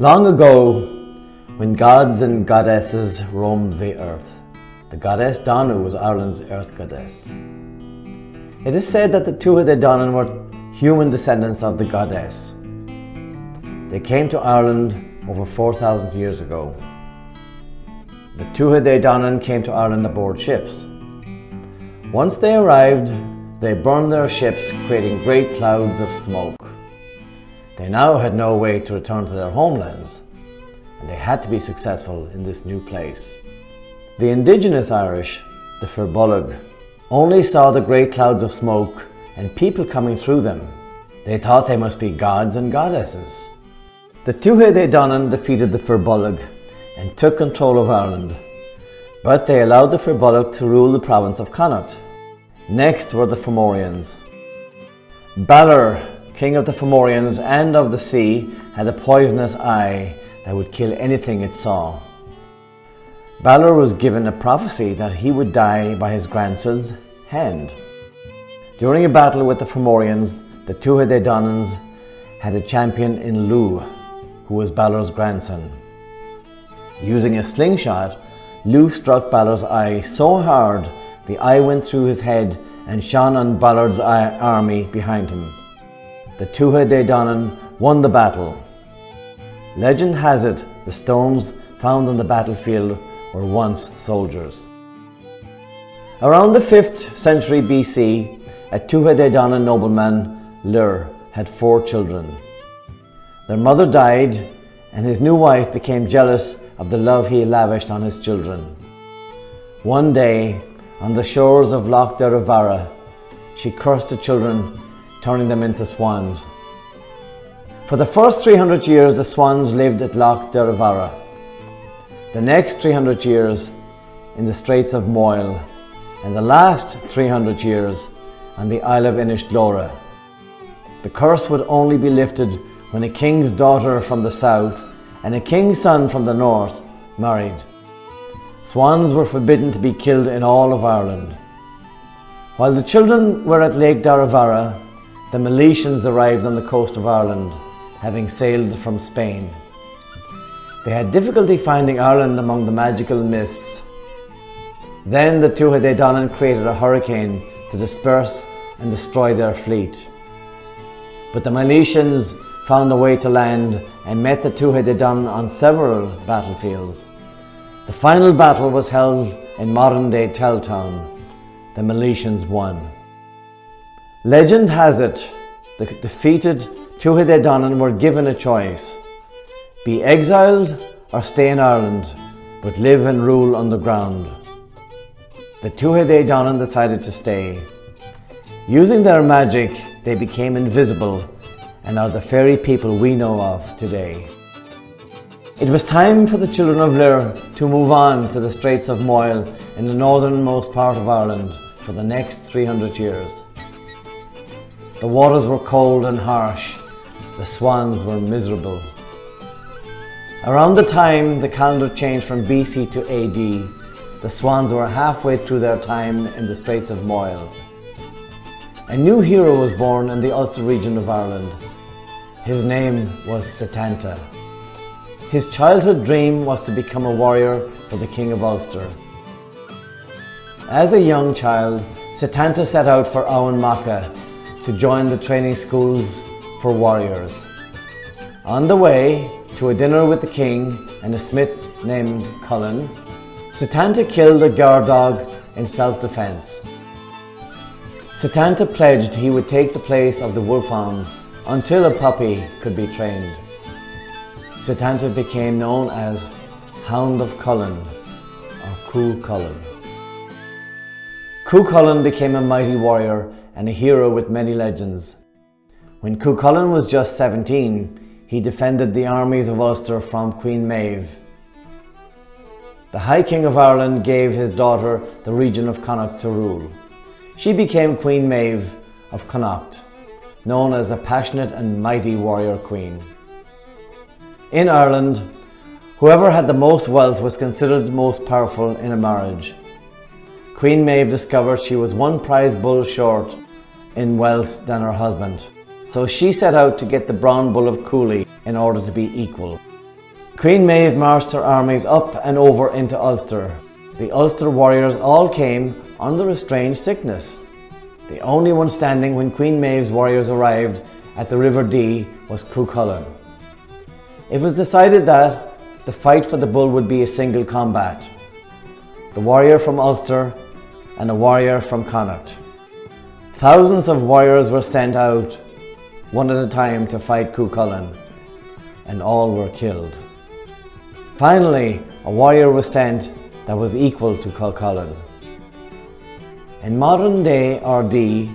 Long ago, when gods and goddesses roamed the earth, the goddess Danu was Ireland's earth goddess. It is said that the Tuatha De Danann were human descendants of the goddess. They came to Ireland over 4,000 years ago. The Tuatha De Danann came to Ireland aboard ships. Once they arrived, they burned their ships, creating great clouds of smoke. They now had no way to return to their homelands, and they had to be successful in this new place. The indigenous Irish, the Firbolg, only saw the great clouds of smoke and people coming through them. They thought they must be gods and goddesses. The Tuatha De Danann defeated the Firbolg and took control of Ireland, but they allowed the Firbolg to rule the province of Connaught. Next were the Fomorians. Balor, king of the Fomorians and of the sea, had a poisonous eye that would kill anything it saw. Balor was given a prophecy that he would die by his grandson's hand. During a battle with the Fomorians, the Tuatha De Dananns had a champion in Lu, who was Balor's grandson. Using a slingshot, Lu struck Balor's eye so hard the eye went through his head and shone on Balor's army behind him. The Tuatha De Danann won the battle. Legend has it the stones found on the battlefield were once soldiers. Around the 5th century BC, a Tuatha De Danann nobleman, Lir, had 4 children. Their mother died, and his new wife became jealous of the love he lavished on his children. One day, on the shores of Loch Derivara, she cursed the children, turning them into swans. For the first 300 years, the swans lived at Loch Derivara. The next 300 years in the Straits of Moyle, and the last 300 years on the Isle of Inishglora. The curse would only be lifted when a king's daughter from the south and a king's son from the north married. Swans were forbidden to be killed in all of Ireland. While the children were at Lake Derivara, the Milesians arrived on the coast of Ireland, having sailed from Spain. They had difficulty finding Ireland among the magical mists. Then the Tuatha De Danann created a hurricane to disperse and destroy their fleet. But the Milesians found a way to land and met the Tuatha De Danann on several battlefields. The final battle was held in modern-day Teltown. The Milesians won. Legend has it the defeated Tuatha De Danann were given a choice: be exiled or stay in Ireland, but live and rule underground. The Tuatha De Danann decided to stay. Using their magic, they became invisible and are the fairy people we know of today. It was time for the children of Lir to move on to the Straits of Moyle in the northernmost part of Ireland for the next 300 years. The waters were cold and harsh. The swans were miserable. Around the time the calendar changed from BC to AD, the swans were halfway through their time in the Straits of Moyle. A new hero was born in the Ulster region of Ireland. His name was Setanta. His childhood dream was to become a warrior for the King of Ulster. As a young child, Setanta set out for Owen Macha to join the training schools for warriors. On the way to a dinner with the king and a smith named Cullen, Setanta killed a guard dog in self-defense. Setanta pledged he would take the place of the wolfhound until a puppy could be trained. Setanta became known as Hound of Cullen or Cú Cullen. Cú Cullen became a mighty warrior and a hero with many legends. When Cú Cullen was just 17, he defended the armies of Ulster from Queen Maeve. The High King of Ireland gave his daughter the region of Connaught to rule. She became Queen Maeve of Connaught, known as a passionate and mighty warrior queen. In Ireland, whoever had the most wealth was considered most powerful in a marriage. Queen Maeve discovered she was one prize bull short in wealth than her husband. So she set out to get the brown bull of Cooley in order to be equal. Queen Maeve marched her armies up and over into Ulster. The Ulster warriors all came under a strange sickness. The only one standing when Queen Maeve's warriors arrived at the River Dee was Cuchulainn. It was decided that the fight for the bull would be a single combat. The warrior from Ulster and a warrior from Connacht. Thousands of warriors were sent out, one at a time, to fight Cuchulainn, and all were killed. Finally, a warrior was sent that was equal to Cuchulainn. In modern-day Ardee,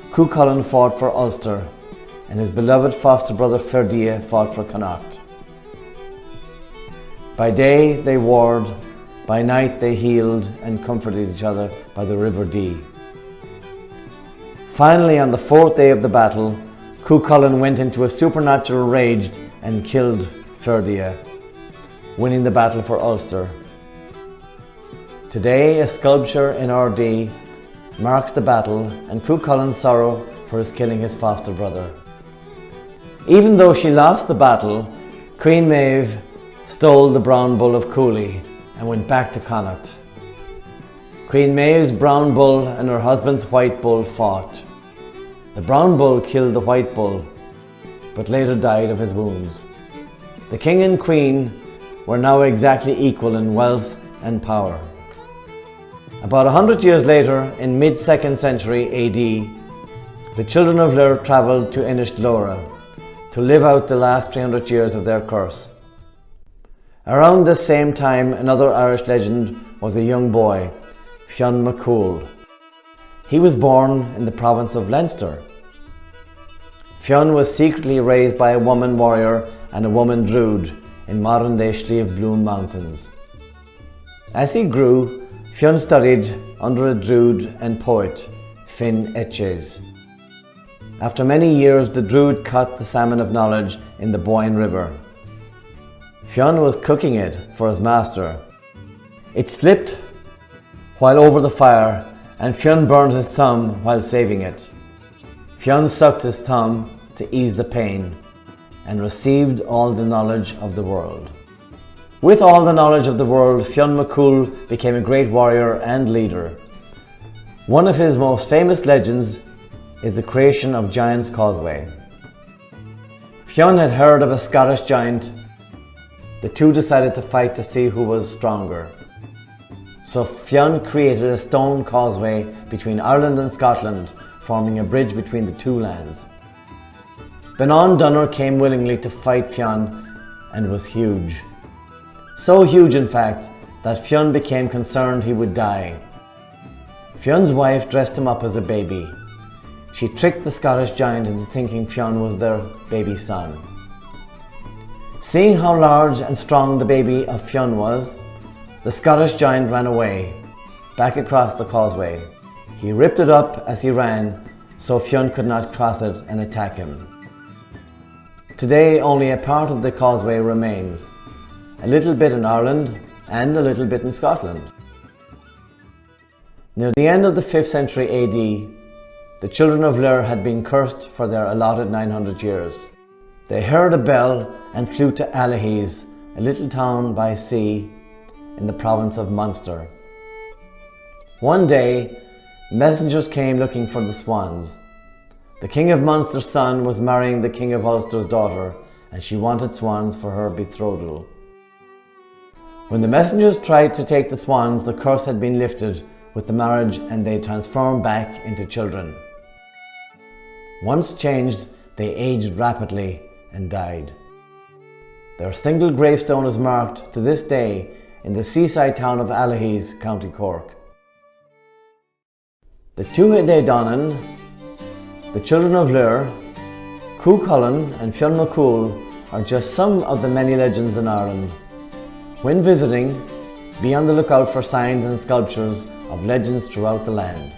Cuchulainn fought for Ulster, and his beloved foster brother faery fought for Connacht. By day they warred, by night they healed and comforted each other by the River Dee. Finally, on the fourth day of the battle, Cuchulainn went into a supernatural rage and killed faery, winning the battle for Ulster. Today, a sculpture in Ardee marks the battle and Cuchulainn's sorrow for his killing his foster brother. Even though she lost the battle, Queen Maeve stole the brown bull of Cooley and went back to Connacht. Queen Maeve's brown bull and her husband's white bull fought. The brown bull killed the white bull, but later died of his wounds. The king and queen were now exactly equal in wealth and power. About 100 years later, in mid-2nd century AD, the children of Lir travelled to Inishlora to live out the last 300 years of their curse. Around this same time, another Irish legend was a young boy, Fionn McCool. He was born in the province of Leinster. Fionn was secretly raised by a woman warrior and a woman druid in modern-day Slieve Bloom Mountains. As he grew, Fionn studied under a druid and poet, Finn Etches. After many years, the druid caught the salmon of knowledge in the Boyne River. Fionn was cooking it for his master. It slipped while over the fire, and Fionn burned his thumb while saving it. Fionn sucked his thumb to ease the pain and received all the knowledge of the world. With all the knowledge of the world, Fionn McCool became a great warrior and leader. One of his most famous legends is the creation of Giant's Causeway. Fionn had heard of a Scottish giant. The two decided to fight to see who was stronger. So Fionn created a stone causeway between Ireland and Scotland, forming a bridge between the two lands. Benon Dunner came willingly to fight Fionn and was huge. So huge, in fact, that Fionn became concerned he would die. Fionn's wife dressed him up as a baby. She tricked the Scottish giant into thinking Fionn was their baby son. Seeing how large and strong the baby of Fionn was, the Scottish giant ran away, back across the causeway. He ripped it up as he ran, so Fionn could not cross it and attack him. Today, only a part of the causeway remains, a little bit in Ireland and a little bit in Scotland. Near the end of the 5th century AD, the children of Lir had been cursed for their allotted 900 years. They heard a bell and flew to Allihies, a little town by sea in the province of Munster. One day, messengers came looking for the swans. The King of Munster's son was marrying the King of Ulster's daughter, and she wanted swans for her betrothal. When the messengers tried to take the swans, the curse had been lifted with the marriage and they transformed back into children. Once changed, they aged rapidly and died. Their single gravestone is marked to this day in the seaside town of Allihies, County Cork. The Tuatha Danann, the children of Lir, Cuchulainn and Fionn McCool are just some of the many legends in Ireland. When visiting, be on the lookout for signs and sculptures of legends throughout the land.